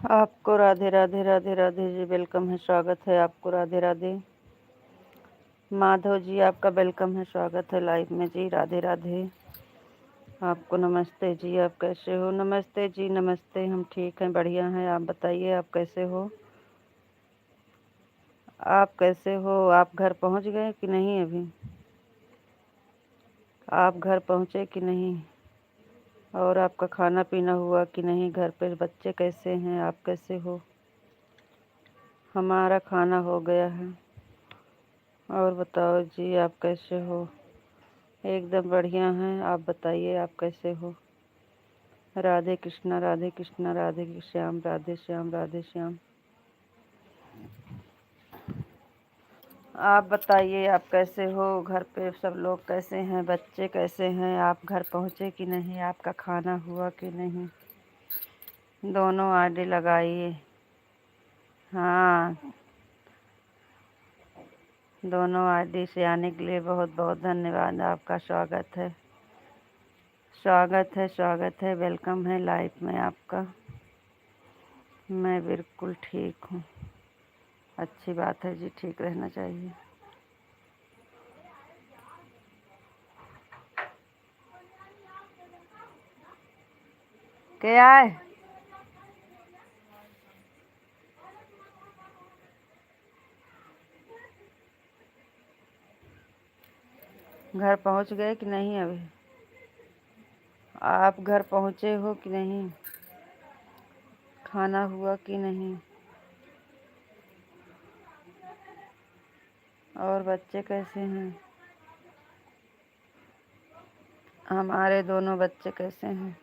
आपको राधे राधे राधे राधे जी, वेलकम है, स्वागत है आपको। राधे राधे। माधव जी, आपका वेलकम है, स्वागत है लाइव में जी। राधे राधे। आपको नमस्ते जी, आप कैसे हो? नमस्ते जी, नमस्ते। हम ठीक हैं, बढ़िया हैं। आप बताइए, आप कैसे हो? आप कैसे हो? आप घर पहुंच गए कि नहीं? अभी आप घर पहुंचे कि नहीं? और आपका खाना पीना हुआ कि नहीं? घर पे बच्चे कैसे हैं? आप कैसे हो? हमारा खाना हो गया है। और बताओ जी, आप कैसे हो? एकदम बढ़िया हैं। आप बताइए, आप कैसे हो? राधे कृष्णा, राधे कृष्णा, राधे श्याम, राधे श्याम, राधे श्याम। आप बताइए, आप कैसे हो? घर पे सब लोग कैसे हैं? बच्चे कैसे हैं? आप घर पहुँचे कि नहीं? आपका खाना हुआ कि नहीं? दोनों आईडी लगाइए। हाँ, दोनों आईडी से आने के लिए बहुत बहुत धन्यवाद। आपका स्वागत है, स्वागत है, स्वागत है, वेलकम है लाइफ में आपका। मैं बिल्कुल ठीक हूँ। अच्छी बात है जी, ठीक रहना चाहिए। क्या है? घर पहुंच गए कि नहीं? अभी आप घर पहुंचे हो कि नहीं? खाना हुआ कि नहीं? और बच्चे कैसे हैं? हमारे दोनों बच्चे कैसे हैं?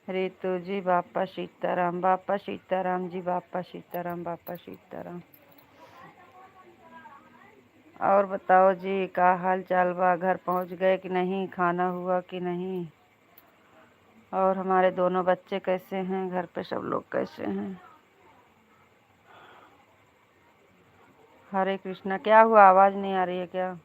रितु जी, बापा सीताराम, बापा सीताराम जी, बापा सीताराम, बापा सीताराम। और बताओ जी, का हाल चाल बा? घर पहुंच गए कि नहीं? खाना हुआ कि नहीं? और हमारे दोनों बच्चे कैसे हैं? घर पे सब लोग कैसे हैं? हरे कृष्णा। क्या हुआ? आवाज़ नहीं आ रही है क्या?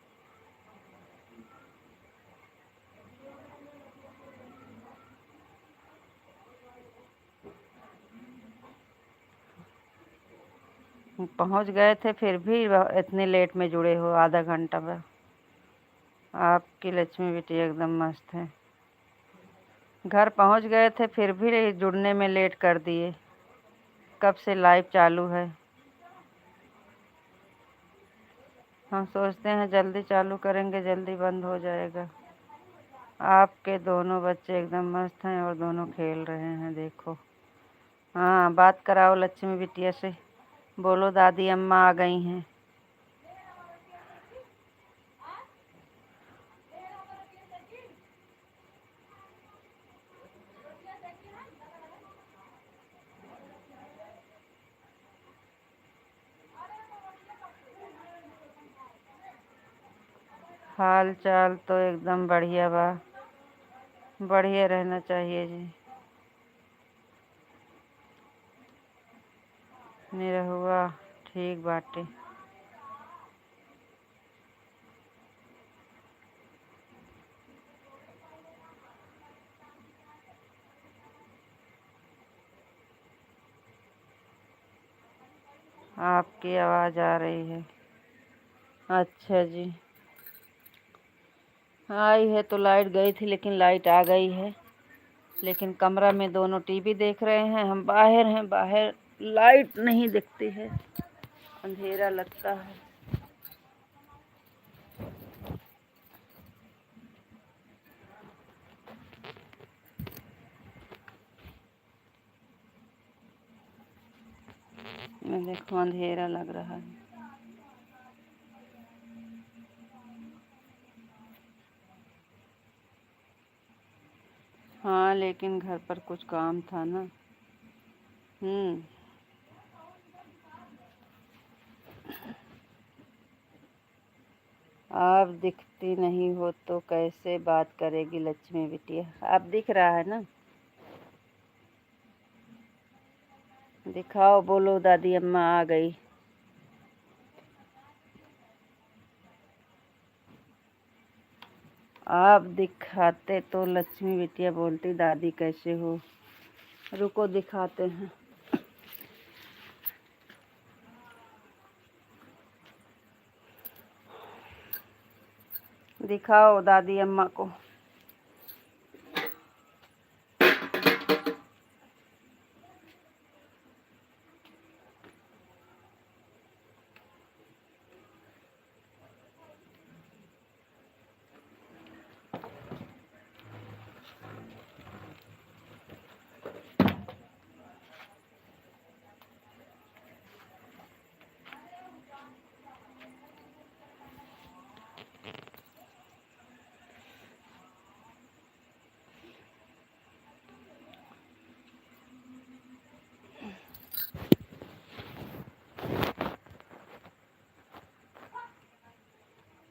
पहुंच गए थे, फिर भी इतने लेट में जुड़े हो, आधा घंटा में। आपकी लक्ष्मी बेटी एकदम मस्त है। घर पहुंच गए थे, फिर भी जुड़ने में लेट कर दिए। कब से लाइव चालू है? हम सोचते हैं जल्दी चालू करेंगे, जल्दी बंद हो जाएगा। आपके दोनों बच्चे एकदम मस्त हैं और दोनों खेल रहे हैं, देखो। हाँ, बात कराओ लक्ष्मी बिटिया से। बोलो दादी अम्मा आ गई हैं। हाल चाल तो एकदम बढ़िया बा। बढ़िया रहना चाहिए जी। निरहुआ ठीक बाटे। आपकी आवाज़ आ रही है। अच्छा जी। आई है तो लाइट गई थी, लेकिन लाइट आ गई है। लेकिन कमरा में दोनों टीवी देख रहे हैं, हम बाहर हैं। बाहर लाइट नहीं दिखती है, अंधेरा लगता है। मैं देखो, अंधेरा लग रहा है। हाँ, लेकिन घर पर कुछ काम था ना। आप दिखती नहीं हो तो कैसे बात करेगी लक्ष्मी बिटिया? आप दिख रहा है ना? दिखाओ, बोलो दादी अम्मा आ गई। आप दिखाते तो लक्ष्मी बिटिया बोलती दादी कैसे हो। रुको दिखाते हैं। दिखाओ दादी अम्मा को।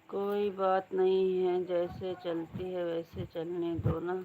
कोई बात नहीं है, जैसे चलती है वैसे चलने दो ना।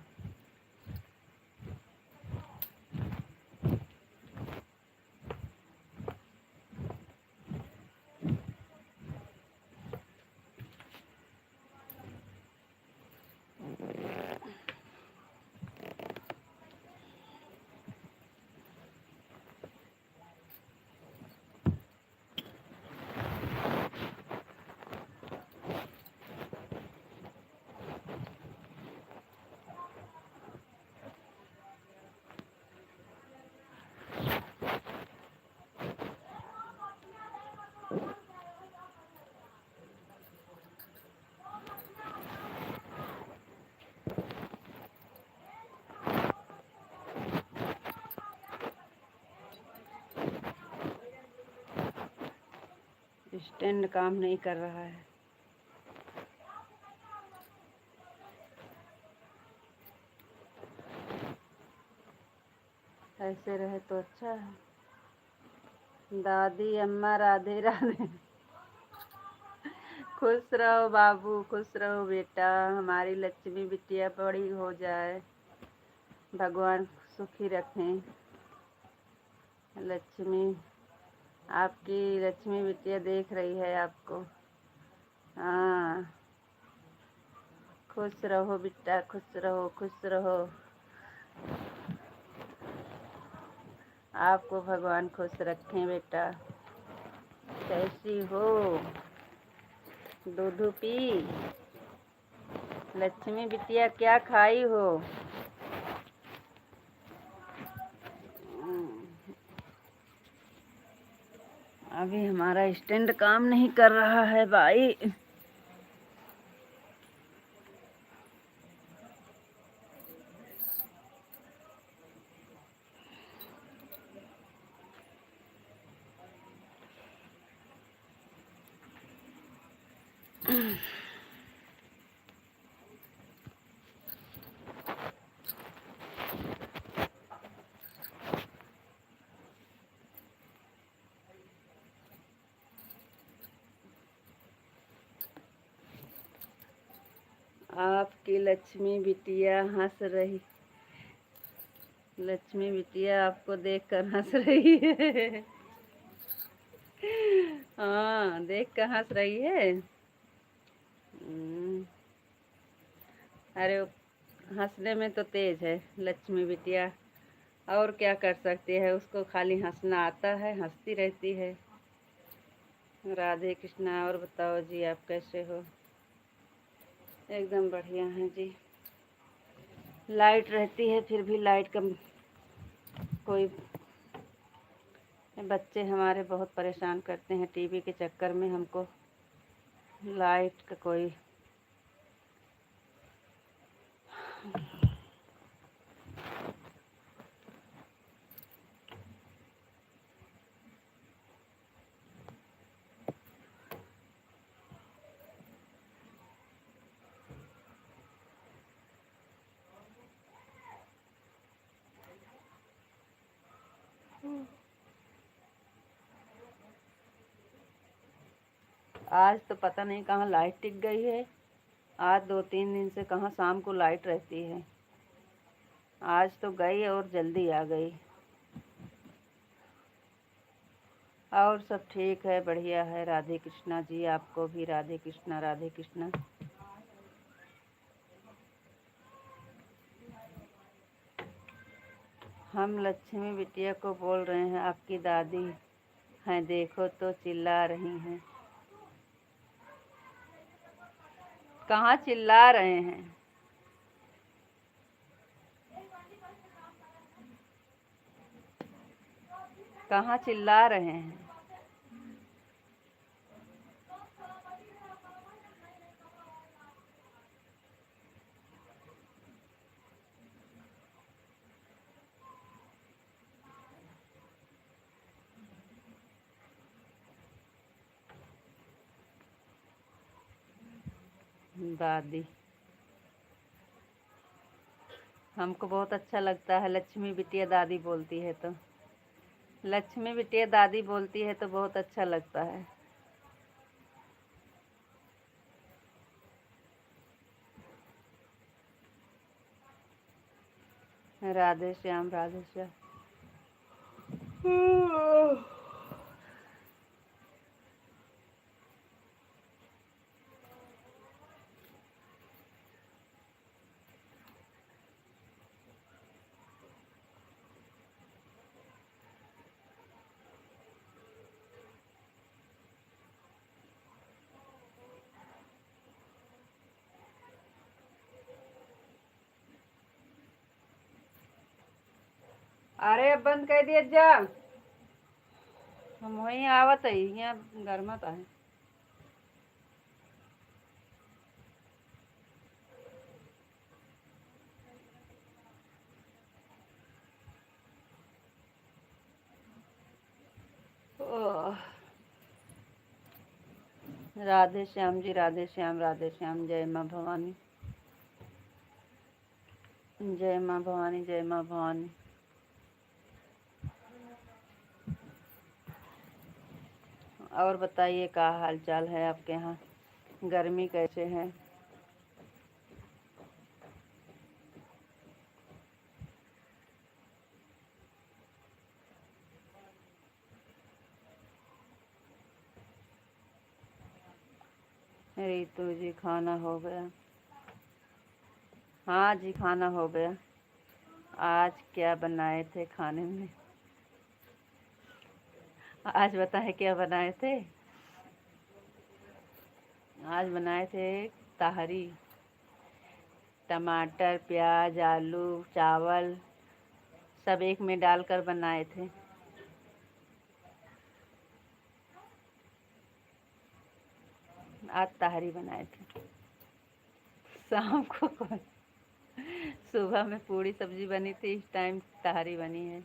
स्टैंड काम नहीं कर रहा है। ऐसे रहे तो अच्छा है। दादी अम्मा राधे राधे। खुश रहो बाबू, खुश रहो बेटा। हमारी लक्ष्मी बिटिया बड़ी हो जाए, भगवान सुखी रखें। लक्ष्मी, आपकी लक्ष्मी बिटिया देख रही है आपको। हाँ, खुश रहो बेटा, खुश रहो, खुश रहो। आपको भगवान खुश रखें बेटा। कैसी हो? दूध पी? लक्ष्मी बिटिया क्या खाई हो? अभी हमारा स्टैंड काम नहीं कर रहा है भाई। आपकी लक्ष्मी बिटिया हंस रही। लक्ष्मी बिटिया आपको देखकर हंस रही है। हाँ, देख कर हंस रही है। अरे हंसने में तो तेज है लक्ष्मी बिटिया। और क्या कर सकती है, उसको खाली हंसना आता है, हंसती रहती है। राधे कृष्णा। और बताओ जी, आप कैसे हो? एकदम बढ़िया है जी। लाइट रहती है फिर भी लाइट का कोई, बच्चे हमारे बहुत परेशान करते हैं टीवी के चक्कर में हमको। लाइट का कोई आज तो पता नहीं कहाँ लाइट टिक गई है। आज 2-3 दिन से कहाँ शाम को लाइट रहती है। आज तो गई और जल्दी आ गई। और सब ठीक है, बढ़िया है। राधे कृष्णा जी, आपको भी राधे कृष्णा, राधे कृष्णा। हम लक्ष्मी बिटिया को बोल रहे हैं आपकी दादी हैं, देखो तो चिल्ला रही हैं। कहाँ चिल्ला रहे हैं? कहाँ चिल्ला रहे हैं? दादी, हमको बहुत अच्छा लगता है लक्ष्मी बिटिया दादी बोलती है तो। लक्ष्मी बिटिया दादी बोलती है तो बहुत अच्छा लगता है। राधे श्याम, राधे श्याम। अरे अब बंद कर दिया जा। हम वहीं आवत है, यहाँ गर्मत है। राधे श्याम जी, राधे श्याम, राधे श्याम। जय माँ भवानी, जय माँ भवानी, जय माँ भवानी। और बताइए क्या हाल चाल है आपके यहाँ? गर्मी कैसे है? रितु जी, खाना हो गया? हाँ जी, खाना हो गया। आज क्या बनाए थे खाने में? आज बताए क्या बनाए थे? आज बनाए थे ताहरी। टमाटर, प्याज, आलू, चावल सब एक में डालकर बनाए थे। आज ताहरी बनाए थे। शाम को सुबह में पूड़ी सब्जी बनी थी, इस टाइम ताहरी बनी है।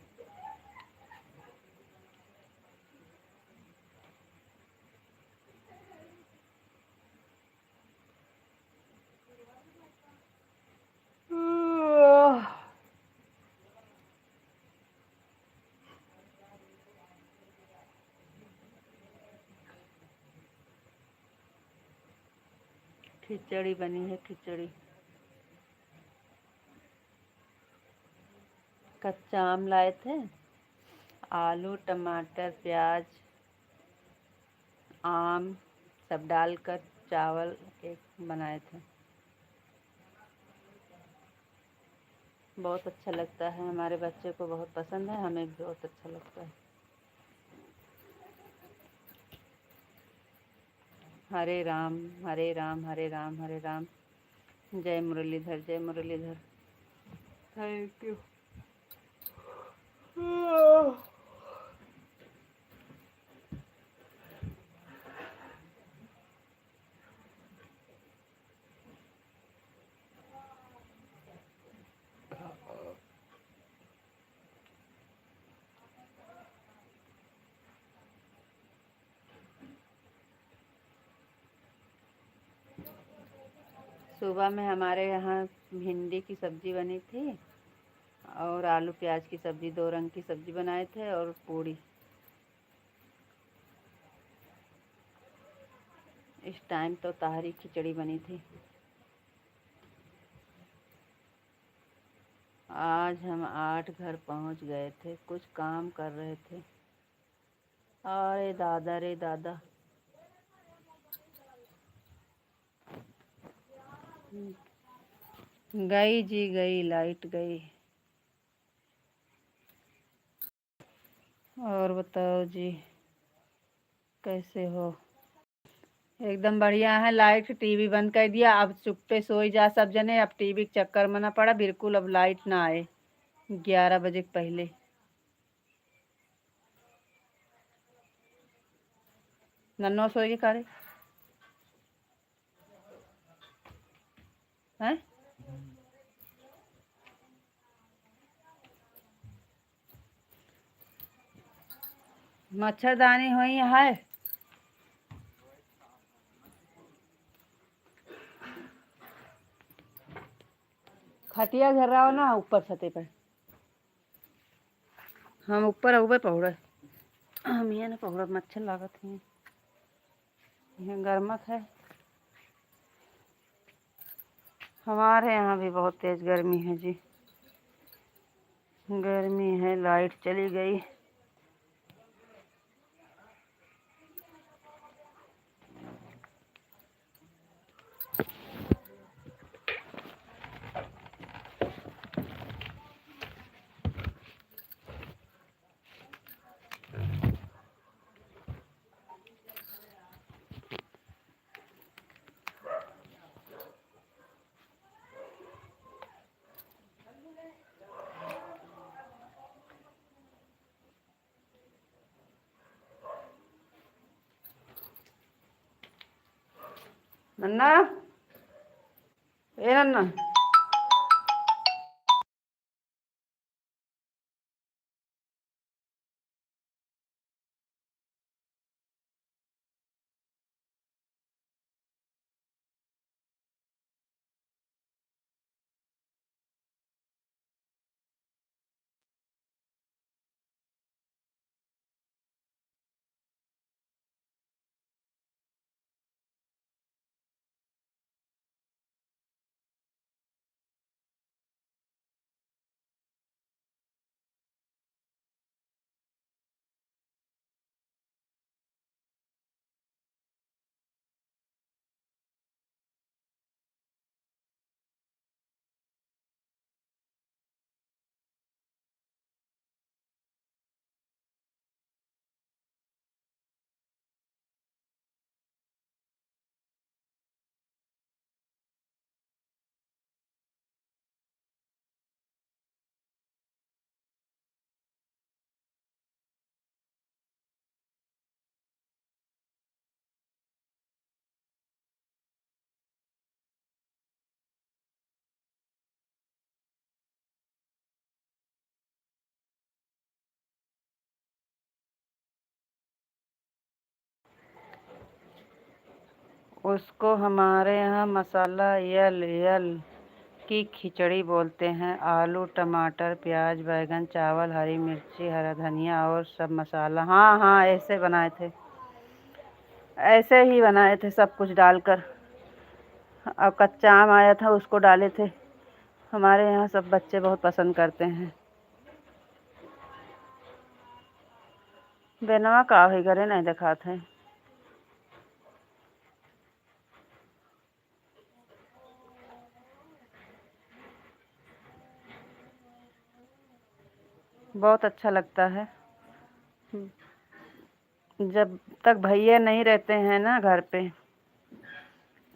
खिचड़ी बनी है, खिचड़ी। कच्चा आम लाए थे, आलू, टमाटर, प्याज, आम सब डालकर चावल एक बनाए थे। बहुत अच्छा लगता है, हमारे बच्चे को बहुत पसंद है, हमें भी बहुत अच्छा लगता है। हरे राम, हरे राम, हरे राम, हरे राम। जय मुरलीधर, जय मुरलीधर। Thank you. सुबह में हमारे यहाँ भिंडी की सब्जी बनी थी और आलू प्याज की सब्जी, दो रंग की सब्जी बनाए थे और पूड़ी। इस टाइम तो ताहरी खिचड़ी बनी थी। आज हम 8 घर पहुँच गए थे, कुछ काम कर रहे थे। अरे दादा रे दादा। गई जी, गई, लाइट गई। और बताओ जी, कैसे हो? एकदम बढ़िया है। लाइट टीवी बंद कर दिया, अब चुप्पे सोई जा सब जने। अब टीवी के चक्कर में ना पड़ा बिल्कुल, अब लाइट ना आए 11 बजे के पहले। नन्नो सोई के कारे हैं? मच्छरदानी हुई है। खटिया घर रहा हो ना ऊपर छते पर। हम ऊपर ऊपर पहुँचे। हम ये ना पहुँच, मच्छर लागत है। यहाँ गर्मक है। हमारे यहाँ भी बहुत तेज गर्मी है जी। गर्मी है, लाइट चली गई। नन्ना, ए नन्ना, उसको हमारे यहाँ मसाला यल की खिचड़ी बोलते हैं। आलू, टमाटर, प्याज, बैगन, चावल, हरी मिर्ची, हरा धनिया और सब मसाला। हाँ हाँ, ऐसे बनाए थे, ऐसे ही बनाए थे सब कुछ डालकर। और कच्चा आम आया था उसको डाले थे। हमारे यहाँ सब बच्चे बहुत पसंद करते हैं। बेनवा का ही घरे नहीं दिखाते हैं। बहुत अच्छा लगता है। जब तक भैया नहीं रहते हैं ना घर पे,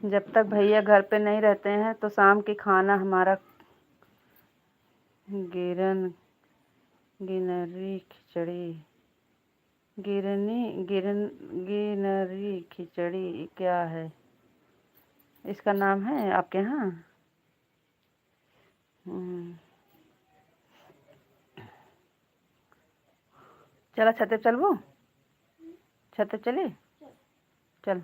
जब तक भैया घर पे नहीं रहते हैं तो शाम की खाना हमारा गिनरी खिचड़ी, गिनरी खिचड़ी क्या है? इसका नाम है आपके यहाँ? चला छत चलबो, छत चले चल।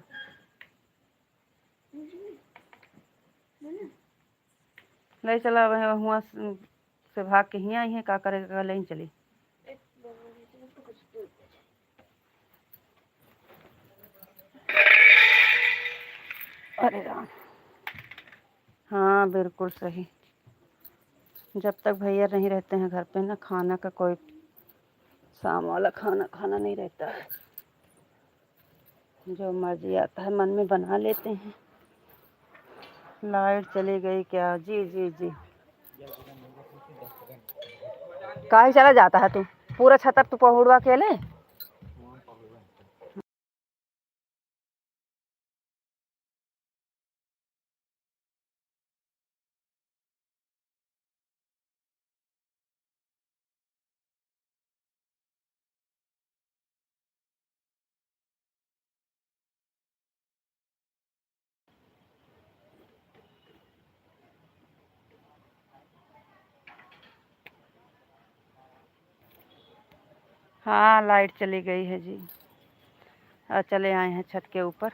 ले चला वह हुआ से भाग के हियाँ आई है, का करेगा ले चली। अरे राम, हाँ बिल्कुल सही। जब तक भैया नहीं रहते हैं घर पे ना, खाना का कोई शाम वाला खाना नहीं रहता है। जो मर्जी आता है मन में बना लेते हैं। लाइट चली गई क्या? जी जी जी। काहे चला जाता है तू? पूरा छतर तू पहुड़वा के ले। हाँ लाइट चली गई है जी। और चले आए हैं छत के ऊपर।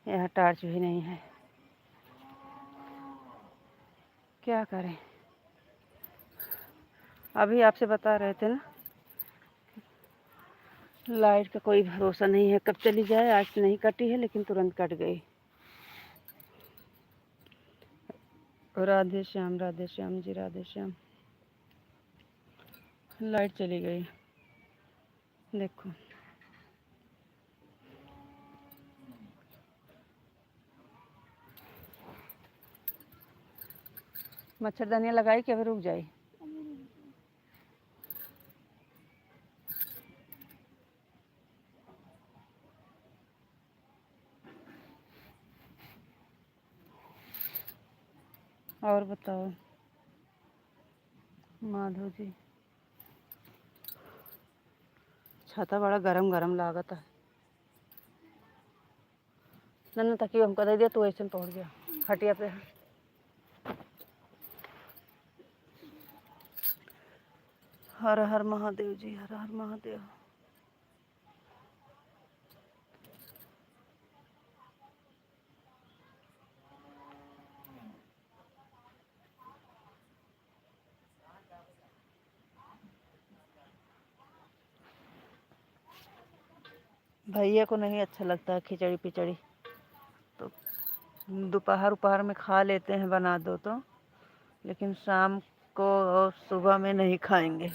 यहाँ टॉर्च भी नहीं है, क्या करें। अभी आपसे बता रहे थे ना, लाइट का कोई भरोसा नहीं है, कब चली जाए। आज तो नहीं कटी है लेकिन तुरंत कट गई। राधे श्याम जी, राधे श्याम। लाइट चली गई, देखो। मच्छरदानियाँ लगाई कि अभी रुक जाए। और बताओ माधव जी। छाता बड़ा गरम गरम लागत है। नन्ना तकियो हमको दे दिया, तू ऐसे में पहुँच गया खटिया पे। हर हर महादेव जी, हर हर महादेव। भैया को नहीं अच्छा लगता है खिचड़ी पिचड़ी, तो दोपहर उपहर में खा लेते हैं बना दो तो, लेकिन शाम को और सुबह में नहीं खाएंगे।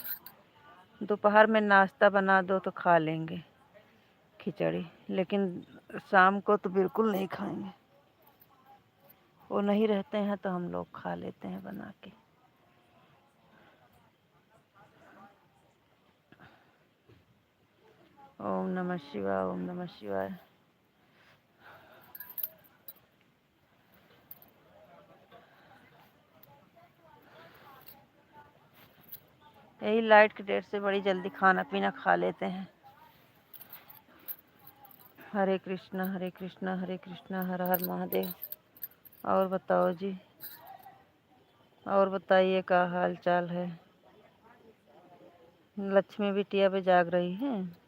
दोपहर में नाश्ता बना दो तो खा लेंगे खिचड़ी, लेकिन शाम को तो बिल्कुल नहीं खाएंगे। वो नहीं रहते हैं तो हम लोग खा लेते हैं बना के। ओम नमः शिवाय, ओम नमः शिवाय। यही लाइट की डेट से बड़ी जल्दी खाना पीना खा लेते हैं। हरे कृष्णा हरे कृष्णा हरे कृष्णा हर हर महादेव। और बताओ जी, और बताइए क्या हाल चाल है। लक्ष्मी बिटिया भी जाग रही है।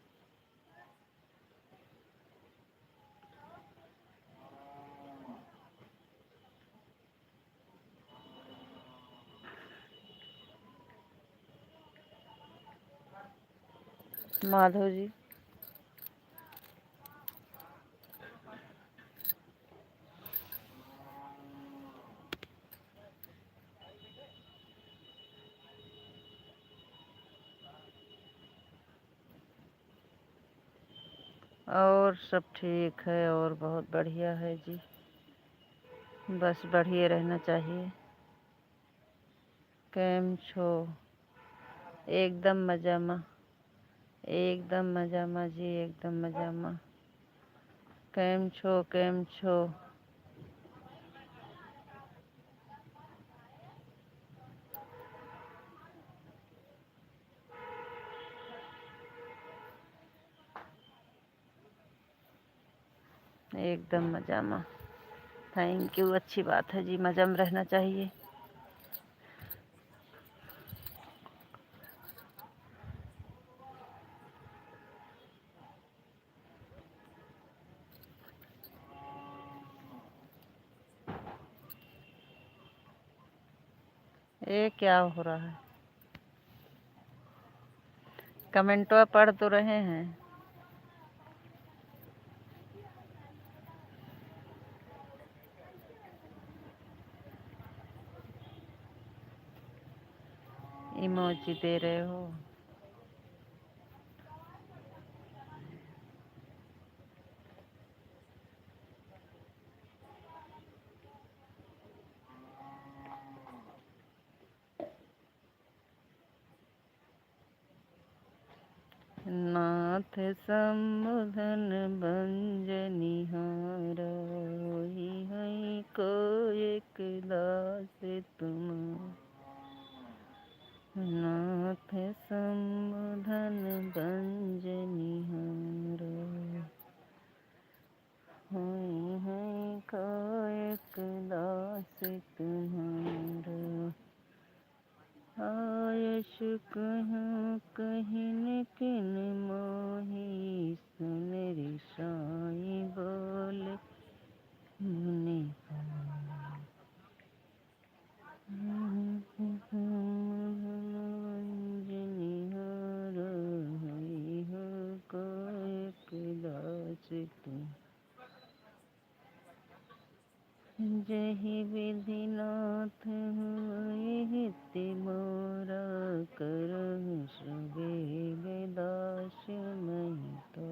माधव जी, और सब ठीक है और बहुत बढ़िया है जी। बस बढ़िया रहना चाहिए। केम छो? एकदम मजामा, एकदम मजामा जी, एकदम मजामा। केम छो, केम छो? एकदम मजामा। थैंक यू, अच्छी बात है जी, मज़ा में रहना चाहिए। ये क्या हो रहा है? कमेंटवा पढ़ तो रहे हैं। इमोजी दे रहे हो। सम्बोधन बंजनिहार होई है को एक दास तुम नाथ सम्बोधन बंजनिहार होई है को एक दास तुम्हारा आयस कहूँ कहिन किन मोही सुन रिसाई बोले मुनि निहार हई हो को एक दास तुम जहि विधिनाथ हुए हित मोरा करहु सुबेग दास महि तो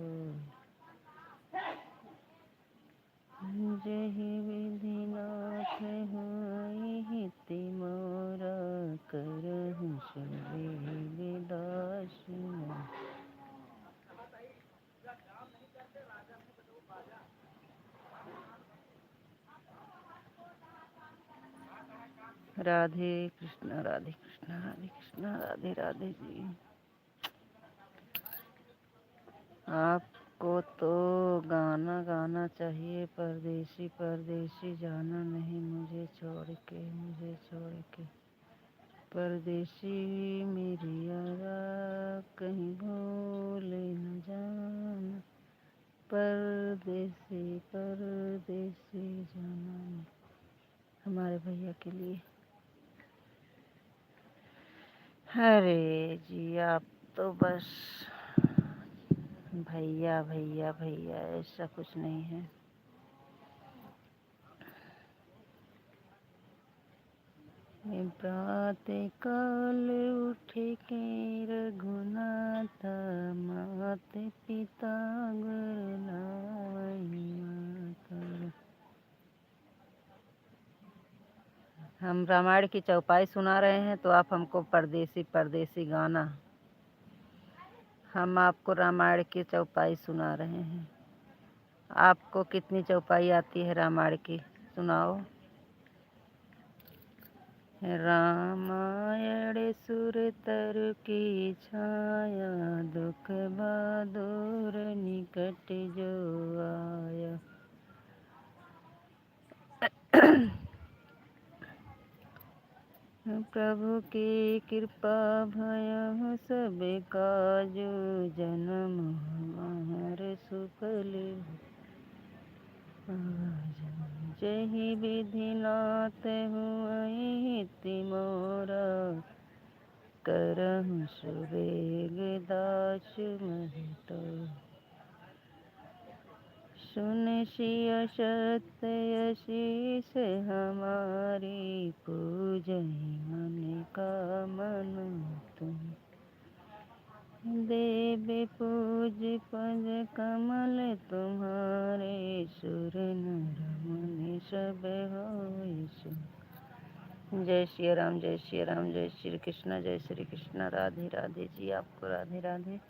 जहि विधिनाथ हुए हित मोरा करहु सुबेग दास महि राधे कृष्णा राधे कृष्णा राधे कृष्णा राधे राधे जी। आपको तो गाना गाना चाहिए परदेसी परदेसी जाना नहीं मुझे छोड़ के परदेसी मेरी यारा कहीं भूल न जाना परदेसी परदेसी जाना नहीं। हमारे भैया के लिए। अरे जी आप तो बस भैया भैया भैया ऐसा कुछ नहीं है। प्रातः काल उठे के रघुनाथ मात पिता गुरु नाई माता। हम रामायण की चौपाई सुना रहे हैं तो आप हमको परदेसी परदेसी गाना। हम आपको रामायण की चौपाई सुना रहे हैं। आपको कितनी चौपाई आती है रामायण की सुनाओ। रामायण सुर तरु की छाया दुख बहादुर निकट जो आया। प्रभु की कृपा भयहु सब काजु जन्म हमार सुफल जहि विधिनाथ हुए हित मोरा करहु सुबेग दास महि तो। सुन सिय सत्य शीस हमारी पूजहि मन कामना तुम। देव पूज पद कमल तुम्हारे सुर नर मुनि सब होय सुन। जय श्री राम जय श्री राम जय श्री कृष्ण जय श्री कृष्ण। राधे राधे जी आपको राधे राधे।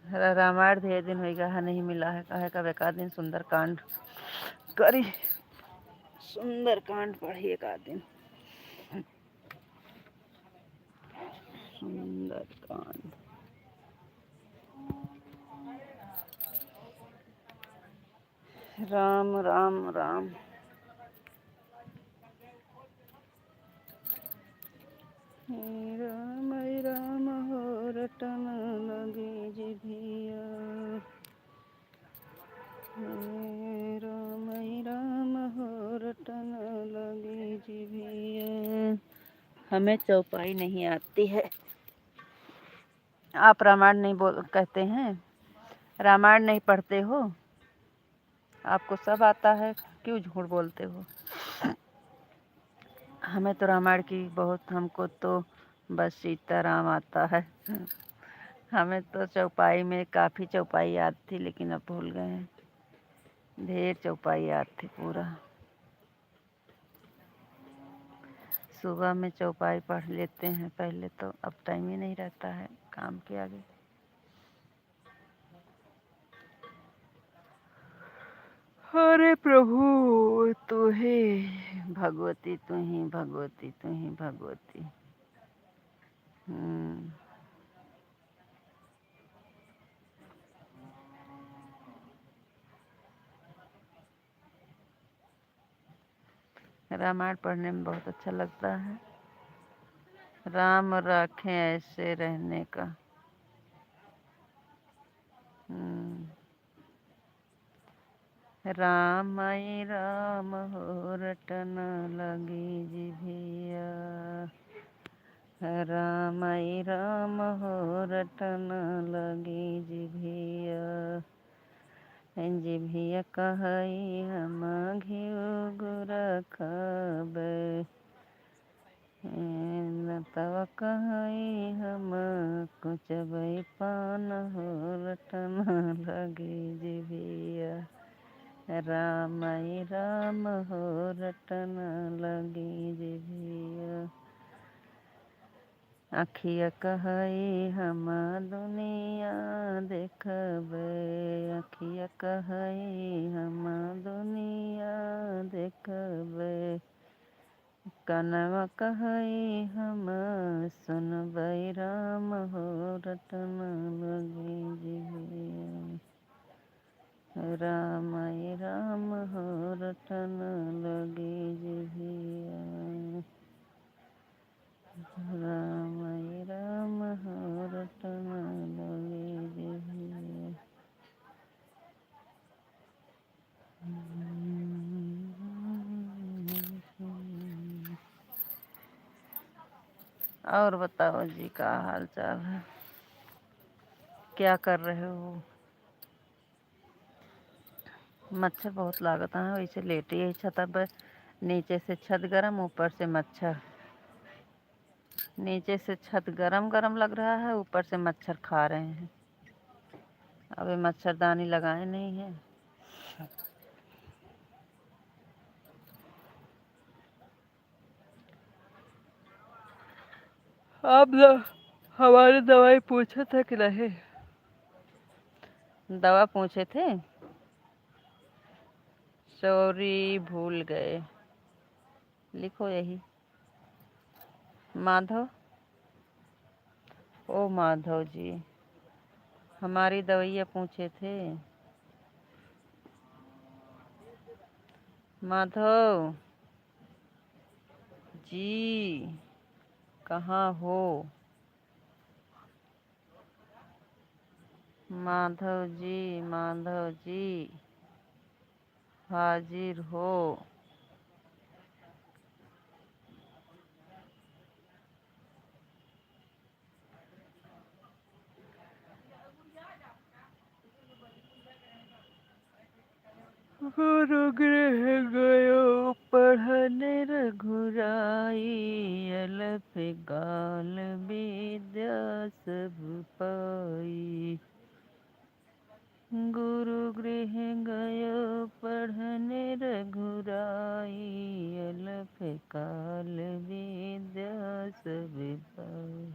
रामायण ढेर दिन हो गया है नहीं मिला है कहे का एक आध दिन सुंदर कांड करी सुंदर कांड पढ़ी एक आध दिन सुंदर कांड। राम राम राम राम राम हो रटन लगे जिभिया। राम राम हो रटन लगे जिभिया। हमें चौपाई नहीं आती है। आप रामायण नहीं बोल कहते हैं रामायण नहीं पढ़ते हो। आपको सब आता है क्यों झूठ बोलते हो। हमें तो रामायण की बहुत हमको तो बस सीताराम आता है। हमें तो चौपाई में काफ़ी चौपाई याद थी लेकिन अब भूल गए हैं। ढेर चौपाई याद थी पूरा। सुबह में चौपाई पढ़ लेते हैं पहले तो अब टाइम ही नहीं रहता है काम के आगे। अरे प्रभु, तू ही भगवती, तू ही भगवती, तू ही भगवती। रामायण पढ़ने में बहुत अच्छा लगता है। राम राखें ऐसे रहने का। राम आई राम हो रटन लगी जिभिया। राम आई राम हो रटन लगी जिभिया। जिभिया कहई हम घिउ गुर खाबै। तब कहई हम कुचबै पान हो रटन लगी जिभिया। राम आई राम हो रटन लगी जिभिया। अखिया कहई हम दुनिया देखबै। अखिया कहई हम दुनिया देखबै। कनवा कहई हम सुनबै। राम हो रटन लगी जिभिया। राम आई राम हो रटन लगी जिभिया। राम आई राम हो रटन लगी जिभिया। और बताओ जी, क्या हाल चाल है? क्या कर रहे हो? मच्छर बहुत लागत है, वैसे लेटे ही छत पर। नीचे से छत गरम, ऊपर से मच्छर। नीचे से छत गरम गरम लग रहा है, ऊपर से मच्छर खा रहे हैं। अभी मच्छरदानी लगाए नहीं है। आप हमारी दवाई पूछा था कि नहीं? दवा पूछे थे? सॉरी, भूल गए। लिखो यही। माधव। ओ माधव जी, हमारी दवाइयाँ पूछे थे। माधव जी, कहाँ हो? माधव जी, माधव जी, हाजिर हो। गुरु गृह गयो पढ़ने रघुराई। अलफ गाल विद्या सब पाई। गुरु गृह गयो पढ़ने रघुराई। अलफ काल विद्या सब पाई।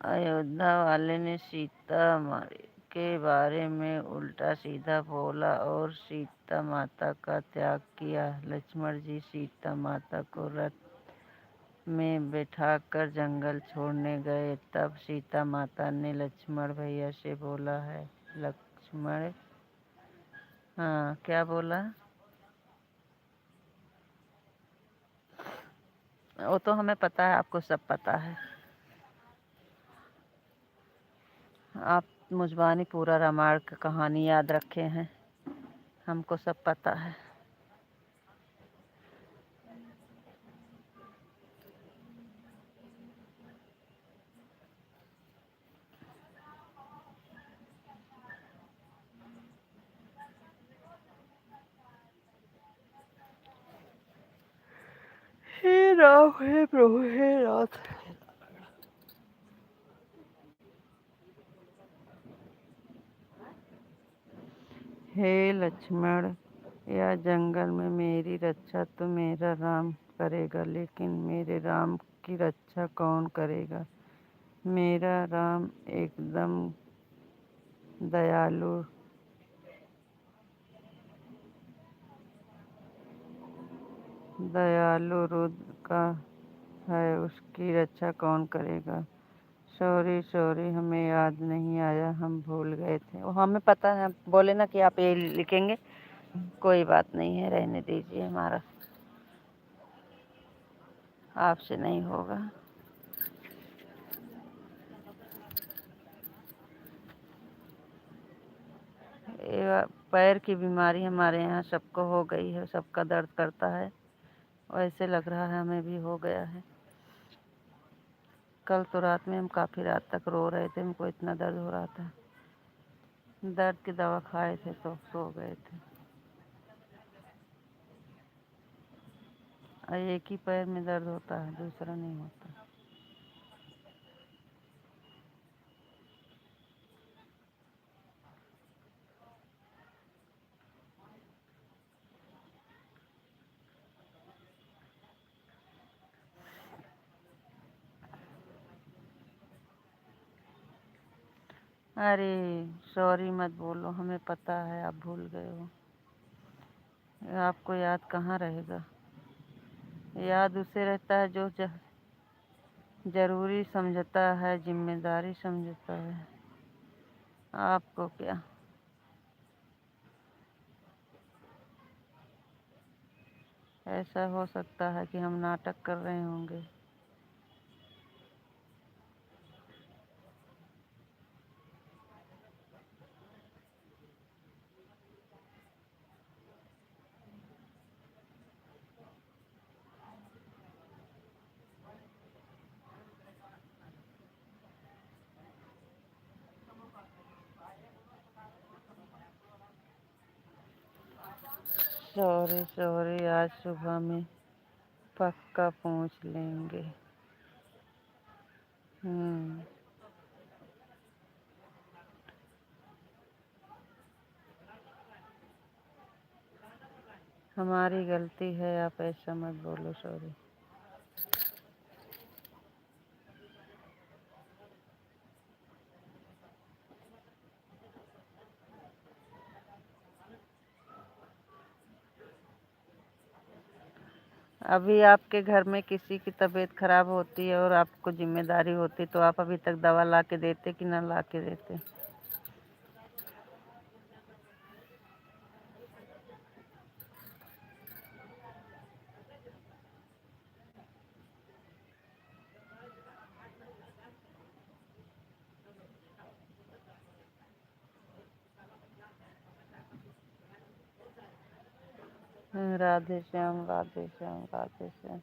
अयोध्या वाले ने सीता मारी के बारे में उल्टा सीधा बोला और सीता माता का त्याग किया। लक्ष्मण जी सीता माता को रथ में बैठाकर जंगल छोड़ने गए। तब सीता माता ने लक्ष्मण भैया से बोला है। लक्ष्मण, हाँ, क्या बोला? वो तो हमें पता है, आपको सब पता है। आप मुझबानी पूरा रामायण की कहानी याद रखे हैं, हमको सब पता है। हे राम, हे प्रभु, हे नाथ। हे लक्ष्मण, यह जंगल में मेरी रक्षा तो मेरा राम करेगा, लेकिन मेरे राम की रक्षा कौन करेगा? मेरा राम एकदम दयालु दयालु रुद्र का है, उसकी रक्षा कौन करेगा। सॉरी सॉरी, हमें याद नहीं आया, हम भूल गए थे। वो हमें पता है, बोले ना कि आप ये लिखेंगे। कोई बात नहीं है, रहने दीजिए, हमारा आपसे नहीं होगा। ये पैर की बीमारी हमारे यहाँ सबको हो गई है, सबका दर्द करता है। वैसे लग रहा है हमें भी हो गया है। कल तो रात में हम काफ़ी रात तक रो रहे थे, हमको इतना दर्द हो रहा था। दर्द की दवा खाए थे तो सो गए थे। और एक ही पैर में दर्द होता है, दूसरा नहीं होता। अरे सॉरी मत बोलो, हमें पता है आप भूल गए हो। आपको याद कहाँ रहेगा। याद उसे रहता है जो जरूरी समझता है, जिम्मेदारी समझता है। आपको क्या। ऐसा हो सकता है कि हम नाटक कर रहे होंगे। सॉरी सॉरी, आज सुबह में पक्का पूछ लेंगे। हमारी गलती है, आप ऐसा मत बोलो, सॉरी। अभी आपके घर में किसी की तबीयत खराब होती है और आपको जिम्मेदारी होती, तो आप अभी तक दवा ला के देते कि ना ला के देते। राधे श्याम राधे श्याम राधे श्याम।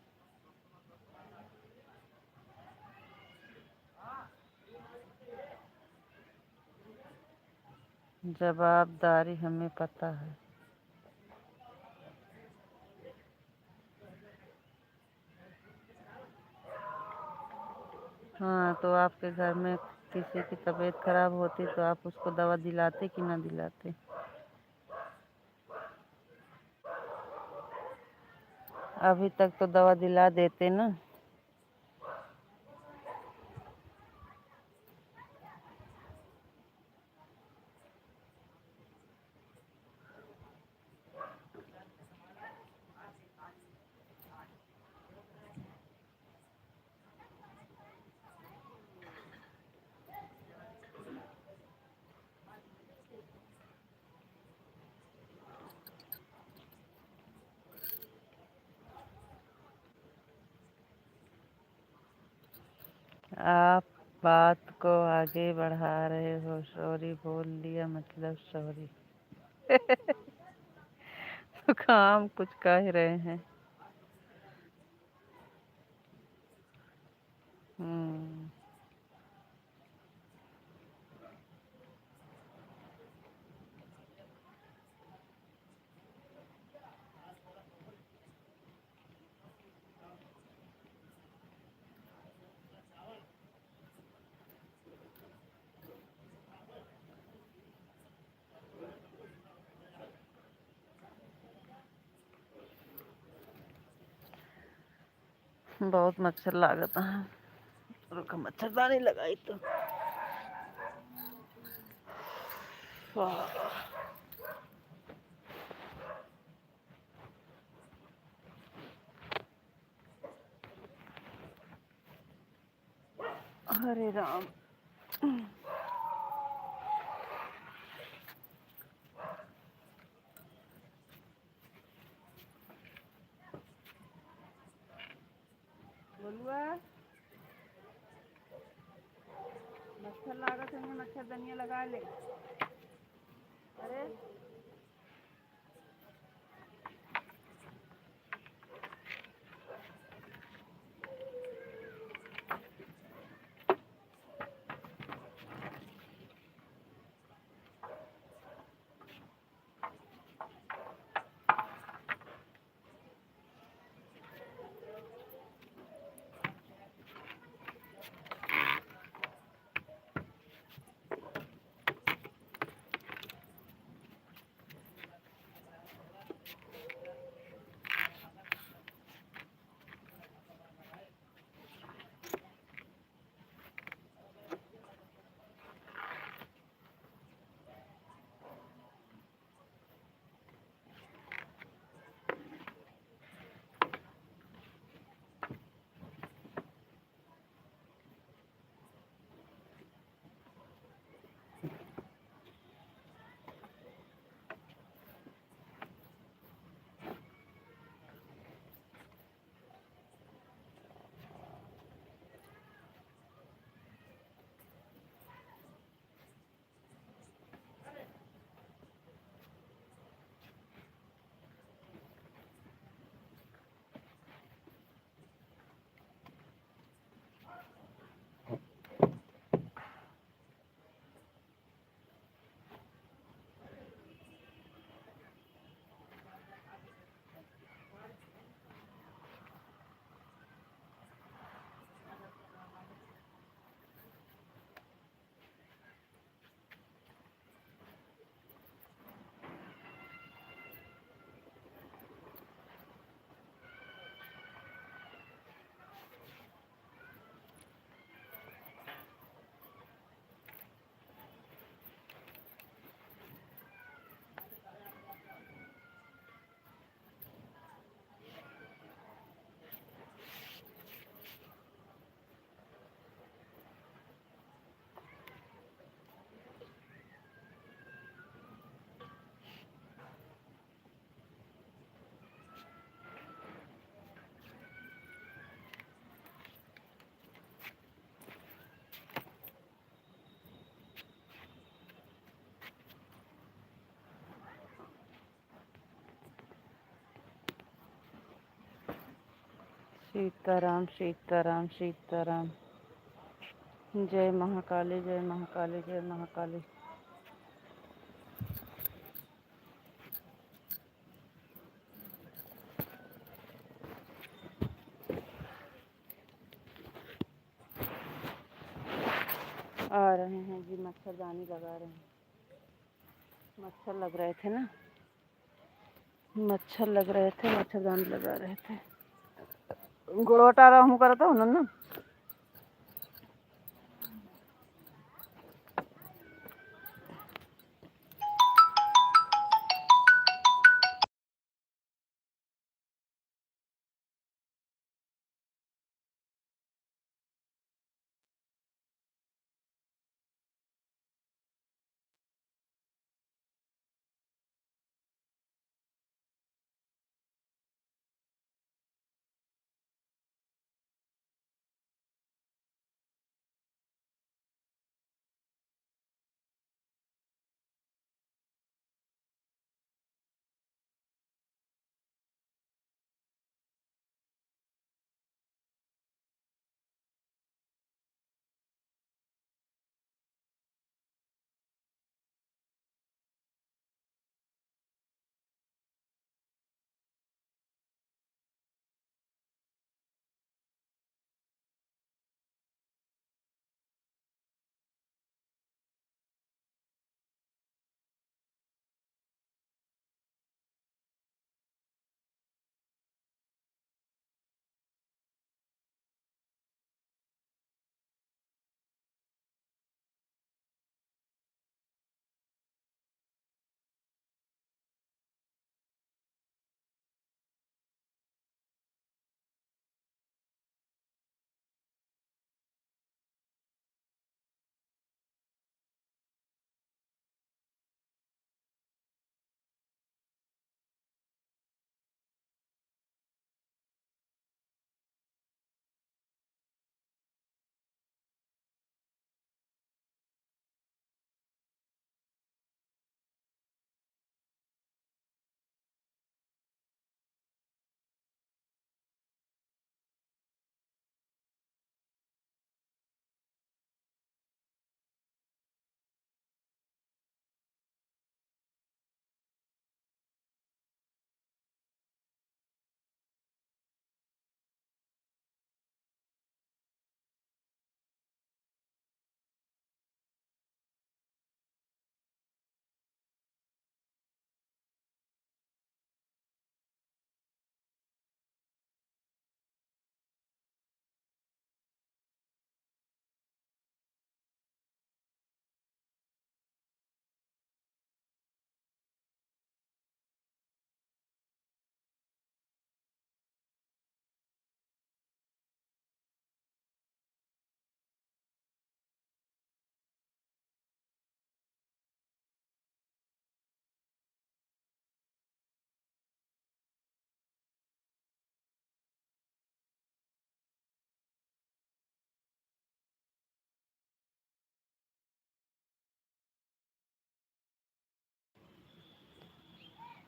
जवाबदारी हमें पता है। हाँ, तो आपके घर में किसी की तबीयत खराब होती तो आप उसको दवा दिलाते कि ना दिलाते। अभी तक तो दवा दिला देते ना। आप बात को आगे बढ़ा रहे हो। सॉरी बोल दिया मतलब सॉरी। तो काम कुछ कह रहे हैं। हम्म। बहुत मच्छर लागत है। रुका, मच्छरदानी लगाई तो। हरे राम। बोलुआ मच्छर लागत है, मच्छरदानियाँ लगा ले। अरे सीताराम सीताराम सीताराम। जय महाकाली जय महाकाली जय महाकाली। आ रहे हैं जी, मच्छरदानी लगा रहे हैं। मच्छर लग रहे थे ना, मच्छर लग रहे थे, मच्छरदानी लगा रहे थे। गुड़वटा रहा हूँ करता हूँ ना।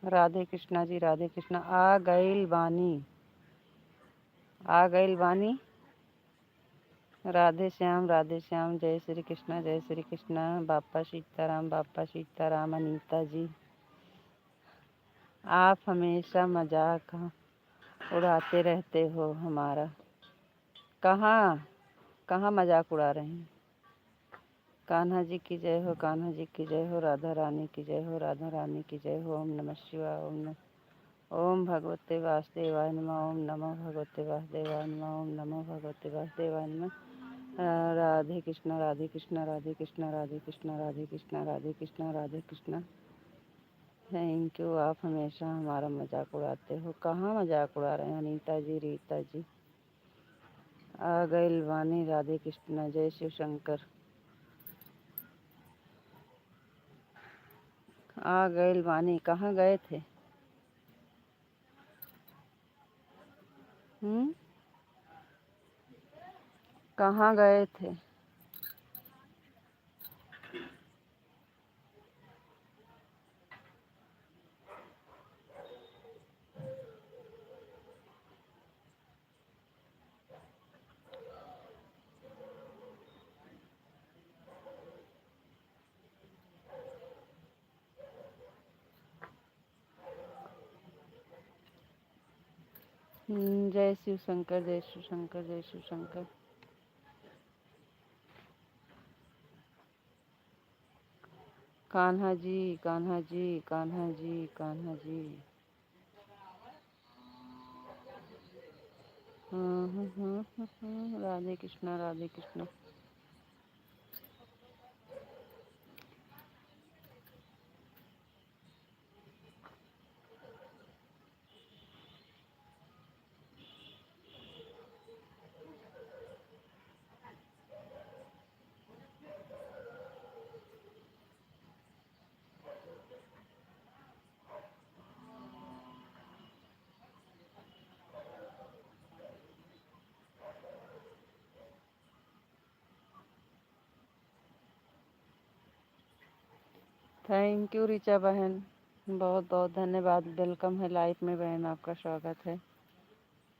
राधे कृष्णा जी, राधे कृष्णा। आ गइल बानी, आ गइल बानी। राधे श्याम, जय श्री कृष्णा, जय श्री कृष्णा। बापा सीताराम, बापा सीताराम। अनीता जी, आप हमेशा मजाक उड़ाते रहते हो हमारा। कहाँ कहाँ मजाक उड़ा रहे हैं? कान्हा जी की जय हो, कान्हा जी की जय हो। राधा रानी की जय हो, राधा रानी की जय हो। ओम नमः शिवाय। ओम भगवते वासुदेवाय नमः। ओम नमो भगवते वासुदेवाय नमः। ओम नमो भगवते वासुदेवाय नमः। राधे कृष्णा, राधे कृष्णा, राधे कृष्णा, राधे कृष्णा, राधे कृष्णा, राधे कृष्णा, राधे कृष्णा। थैंक यू, आप हमेशा हमारा मजाक उड़ाते हो। कहाँ मजाक उड़ा रहे हैं? अनीता जी, रीता जी, आ गइल बानी। राधे कृष्णा, जय शिव शंकर। आ गइल बानी, कहाँ गए थे? कहाँ गए थे? जय शिव शंकर, जय शिव शंकर, जय शिव शंकर। कान्हा जी, कान्हा जी, कान्हा जी, कान्हा जी। राधे कृष्णा, राधे कृष्णा। थैंक यू ऋचा बहन, बहुत बहुत धन्यवाद। वेलकम है लाइफ में बहन, आपका स्वागत है।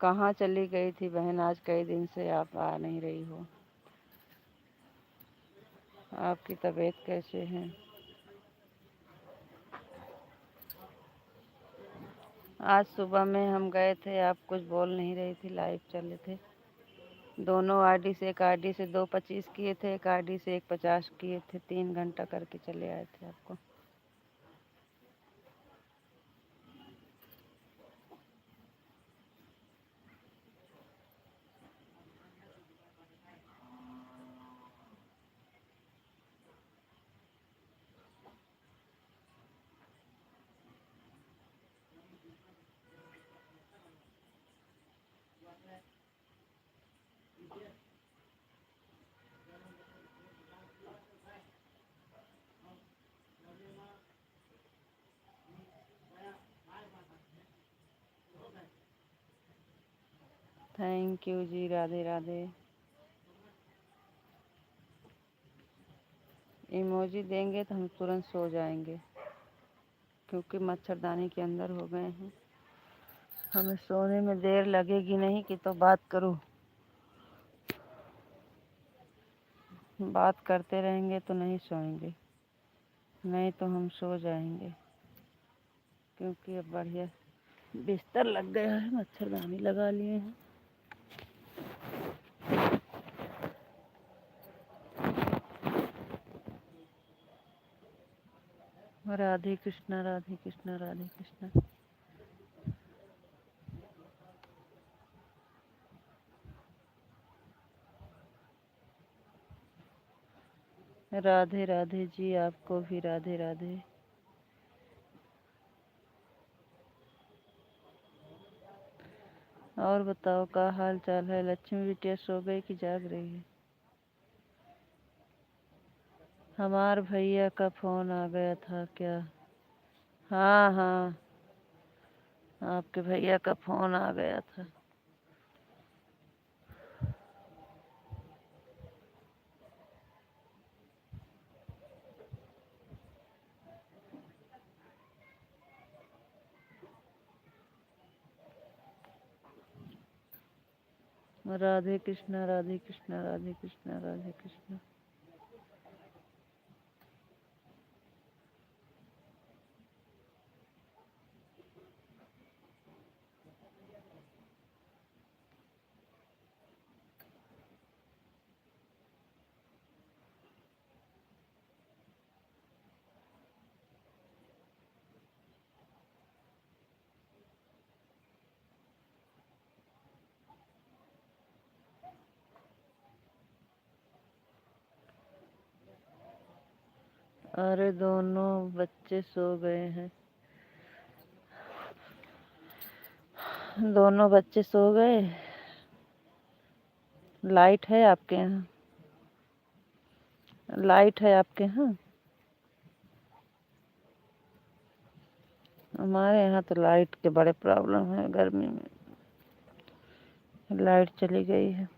कहाँ चली गई थी बहन? आज कई दिन से आप आ नहीं रही हो। आपकी तबीयत कैसे है? आज सुबह में हम गए थे, आप कुछ बोल नहीं रही थी, लाइव चले थे। दोनों आईडी से, एक आईडी से 2:25 किए थे, एक आईडी से 1:50 किए थे। 3 घंटा करके चले आए थे आपको। Thank you ji, Radhe Radhe. Emoji देंगे तो हम तुरंत सो जाएंगे, क्योंकि मच्छरदानी के अंदर हो गए हैं। हमें सोने में देर लगेगी नहीं कि तो बात करूँ। बात करते रहेंगे तो नहीं सोएंगे, नहीं तो हम सो जाएंगे, क्योंकि अब बढ़िया बिस्तर लग गया है, मच्छरदानी लगा लिए हैं। राधे कृष्णा, राधे कृष्णा, राधे कृष्णा। राधे राधे जी, आपको भी राधे राधे। और बताओ, क्या हाल चाल है? लक्ष्मी बिटिया सो गई कि जाग रही है? हमार भैया का फोन आ गया था क्या? हाँ हाँ, आपके भैया का फोन आ गया था। राधे कृष्णा, राधे कृष्णा, राधे कृष्णा, राधे कृष्णा। अरे दोनों बच्चे सो गए हैं, दोनों बच्चे सो गए। लाइट है आपके यहाँ? लाइट है आपके यहाँ? हमारे यहाँ तो लाइट के बड़े प्रॉब्लम है, गर्मी में लाइट चली गई है।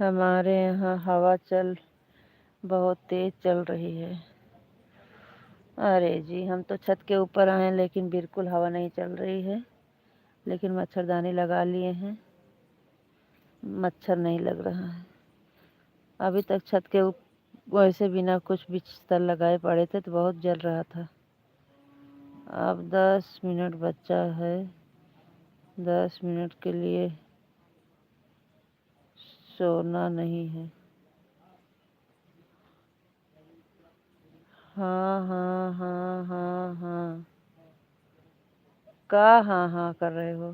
हमारे यहाँ हवा बहुत तेज चल रही है। अरे जी, हम तो छत के ऊपर आए हैं लेकिन बिल्कुल हवा नहीं चल रही है, लेकिन मच्छरदानी लगा लिए हैं, मच्छर नहीं लग रहा है। अभी तक छत के ऊपर वैसे बिना कुछ बिस्तर लगाए पड़े थे तो बहुत जल रहा था। अब 10 मिनट बचा है, 10 मिनट के लिए सोना नहीं है। हाँ हाँ हाँ हाँ हाँ। का हाँ हाँ कर रहे हो?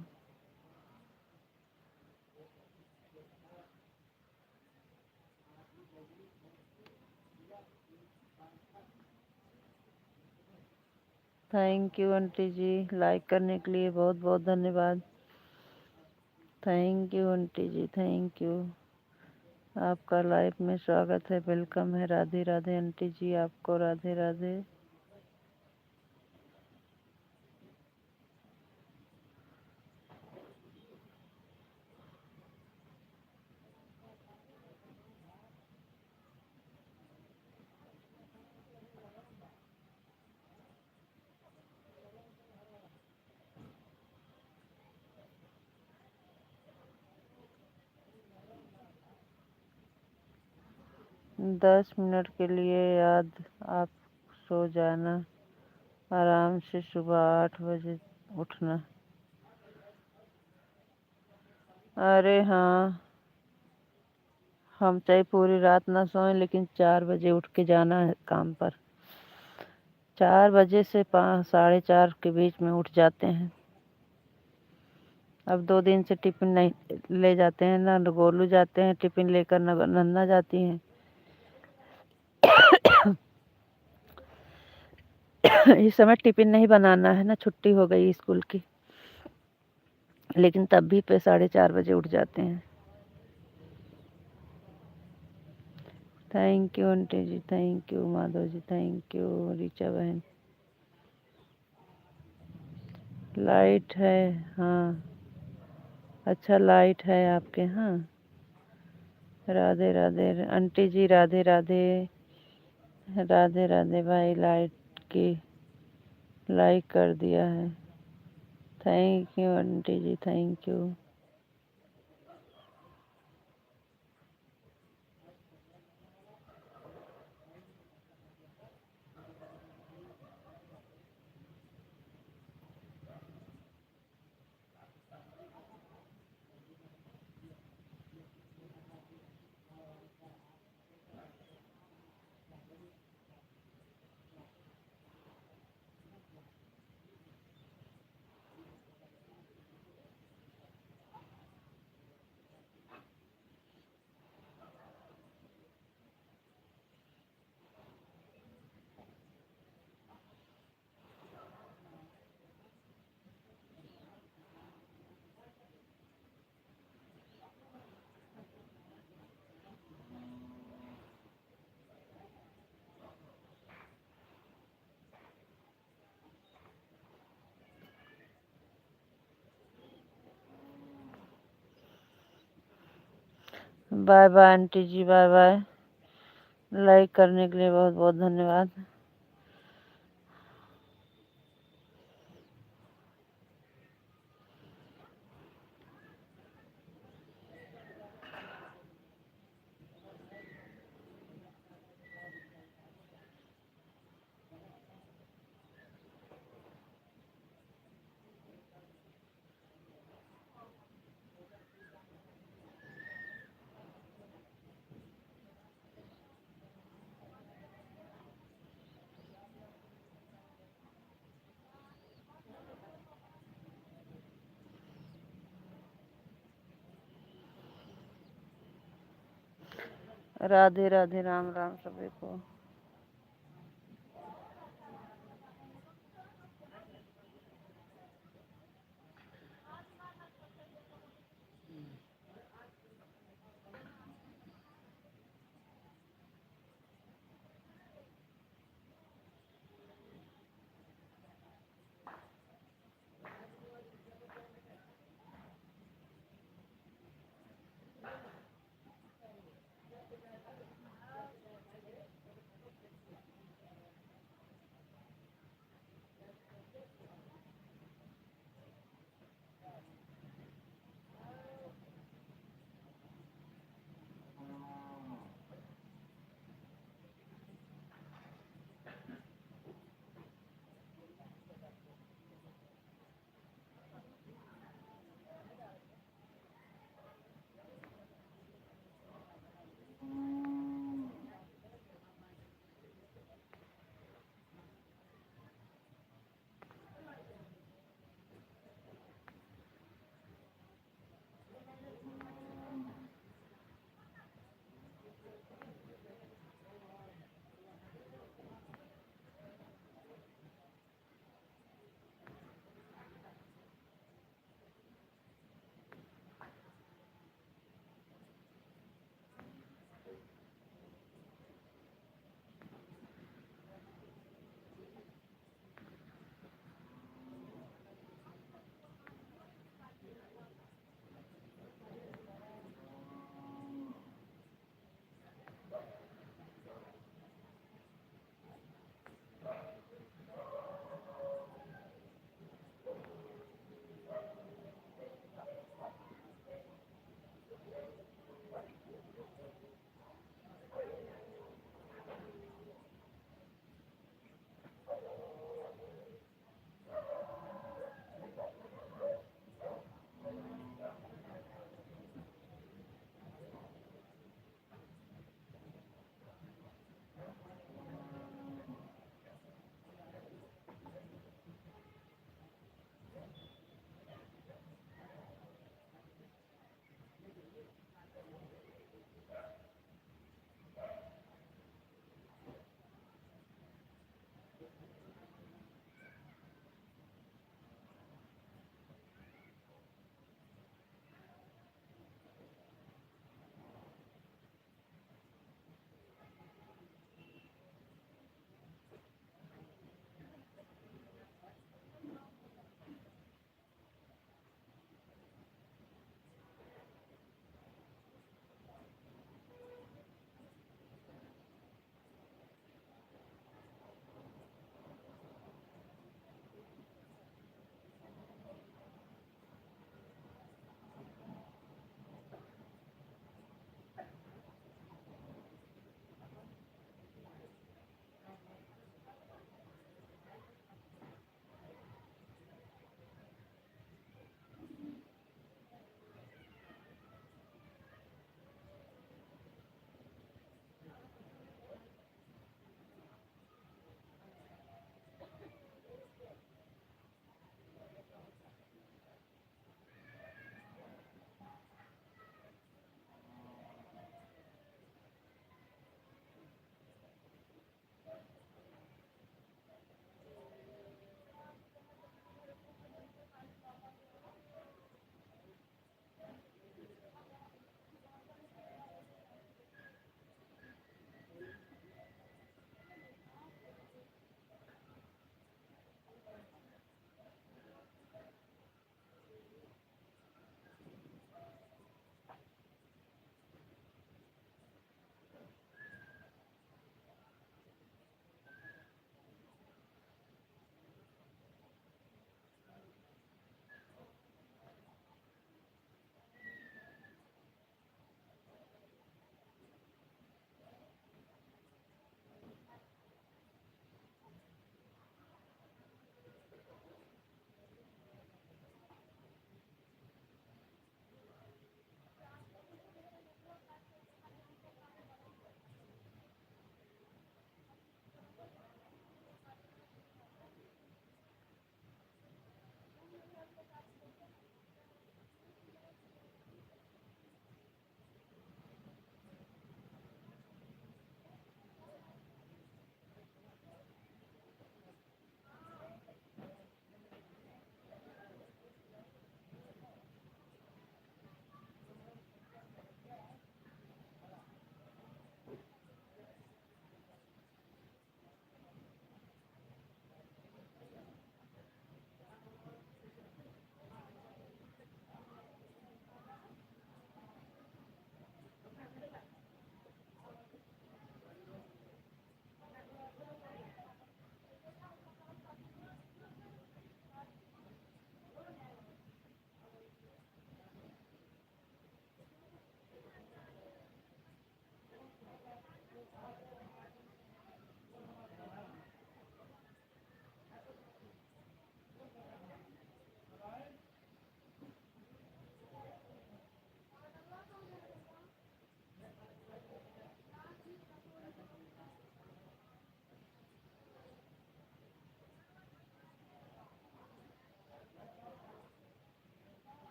Thank you aunty ji, like करने के लिए बहुत बहुत धन्यवाद। Thank you aunty ji, thank you. आपका लाइफ में स्वागत है, वेलकम है। राधे राधे आंटी जी, आपको राधे राधे। दस मिनट के लिए याद आप सो जाना आराम से, सुबह 8 बजे उठना। अरे हाँ, हम चाहे पूरी रात ना सोएं लेकिन 4 बजे उठ के जाना है काम पर। 4 बजे से 5, 4:30 के बीच में उठ जाते हैं। अब 2 दिन से टिफिन नहीं ले जाते हैं, ना गोलू जाते हैं टिफिन लेकर, ना नन्ना जाती हैं। इस समय टिफिन नहीं बनाना है ना, छुट्टी हो गई स्कूल की, लेकिन तब भी 4:30 बजे उठ जाते हैं। Thank you aunty ji, thank you Madhav ji, thank you Richa बहन। लाइट है? हाँ। अच्छा, लाइट है आपके यहाँ? राधे राधे आंटी जी, राधे राधे। राधे राधे भाई, लाइट की लाइक कर दिया है। Thank you aunty ji, thank you. Bye bye aunty ji, bye bye. Like करने के लिए बहुत बहुत धन्यवाद। राधे राधे, राम राम सभी को।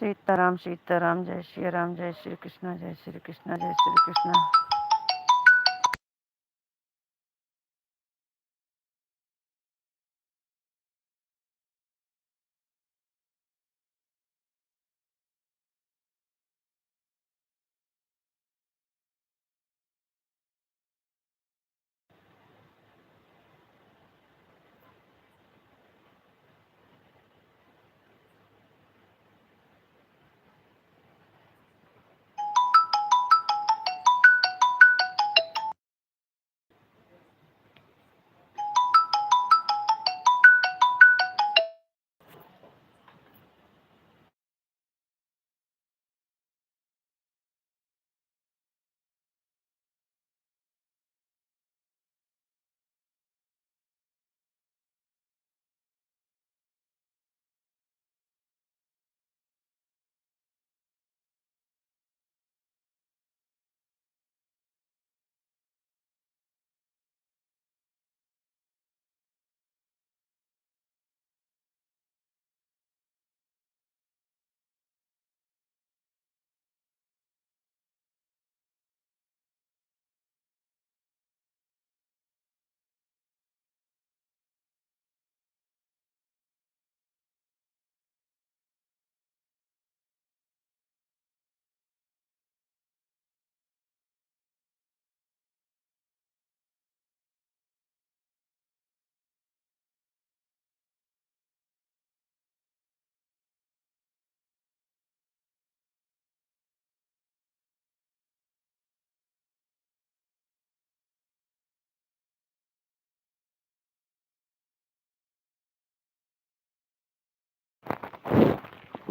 सीताराम सीताराम, जय श्री राम, जय श्री कृष्ण, जय श्री कृष्ण, जय श्री कृष्ण।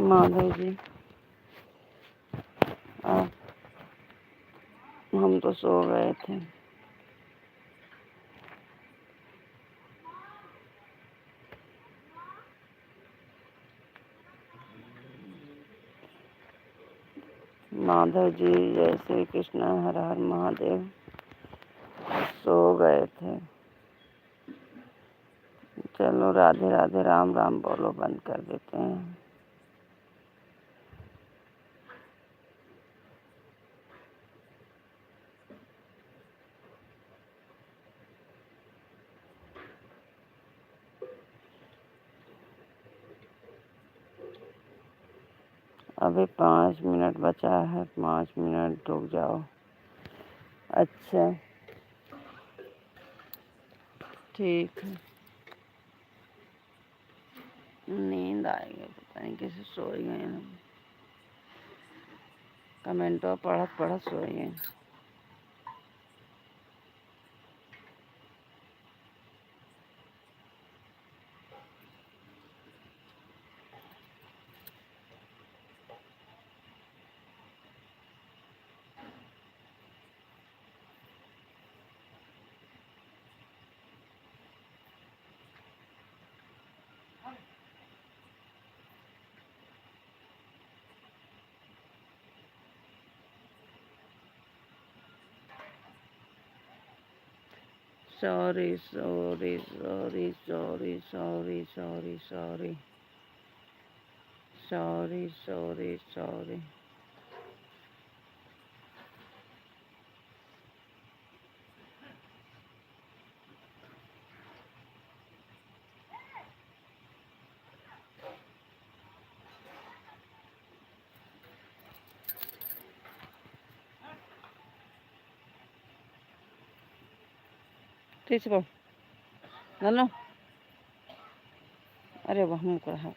माधव जी, आप, हम तो सो गए थे। माधव जी, जय श्री कृष्ण, हर हर महादेव। सो गए थे। चलो राधे राधे, राम राम बोलो, बंद कर देते हैं। अभी 5 मिनट बचा है, 5 मिनट रुक जाओ। अच्छा, ठीक है। नींद आएगी, पता नहीं कैसे सो गए हैं। कमेंटो पढ़त पढ़त सो गए। Sorry sorry sorry sorry sorry sorry sorry sorry sorry sorry. ठीक है नन्नू, अरे वाह मुँह कर हाँ।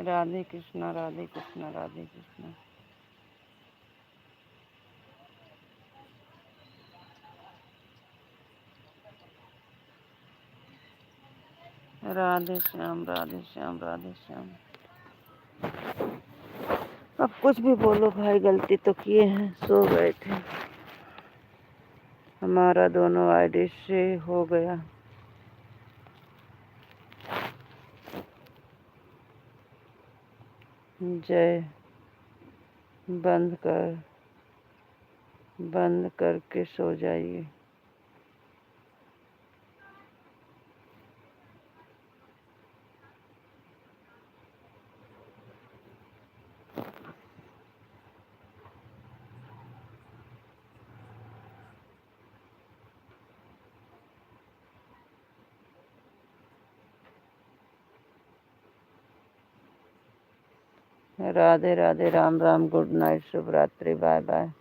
राधे कृष्णा, राधे कृष्णा, राधे कृष्णा। राधे श्याम, राधे श्याम, राधे श्याम। अब कुछ भी बोलो भाई, गलती तो किए हैं, सो गए थे। हमारा दोनों आईडी से हो गया। जय। बंद करके सो जाइए। राधे राधे, राम राम, गुड नाइट, शुभ रात्रि, बाय बाय।